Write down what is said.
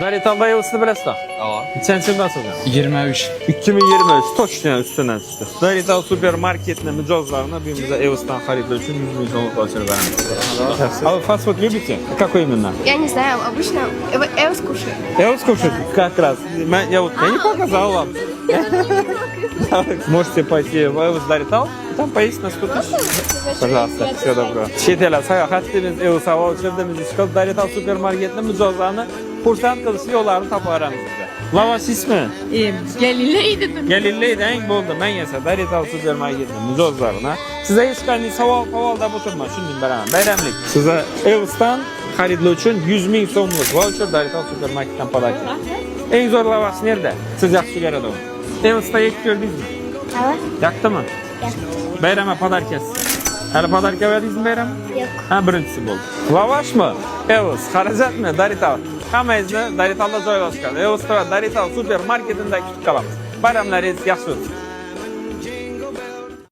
Daritalda Yavuz'u bilasizmi? Ava. Nechanchi yildan 23. 2023 точно üstünden çıktı. Darital supermarketinin mijozlarini biz Yavuz'dan xaridlar uchun 100 ming so'm voucher beramiz. А вы фастфуд любите? Какой именно? Я не знаю, обычно Эвс кушаю. Эвс кушать? Как раз. Я не показал вам. Можете пойти в Эвс Даритал, там поесть на 100 тысяч. Пожалуйста, всего доброго. Chet el sayohatimiz Eus voucherimiz chiqib Darital supermarketning mijozlarini xursand qilish yo'llarini topib beramiz bizda. Lavash ismi? Galilei dedim. Galileyda eng bo'ldi. Men esa Darital supermarketning mijozlarini sizga hech qanday savol-qavolda o'tirman, shunday beraman. Bayramlik. Sizga Eus'dan xaridlar uchun 100 ming so'mlik voucher Darital supermarketdan podarka. Eng zo'r lavash nerede? Siz yaxshi ko'radi uni. Eus'da yeb ko'rdingizmi? Ava? Yoqdimi? Bayrama podarkasi. Hali podarka verdingizmi bayram? Yo'q. Ha, birinchisi bo'ldi. Lavashmi? Eus, xarajatmi? Darital. Hammangizni Daritalda joylashgan. Eus va Darital supermarketida kutib qolamiz. Bayramlaringiz yaxshi o'tsin.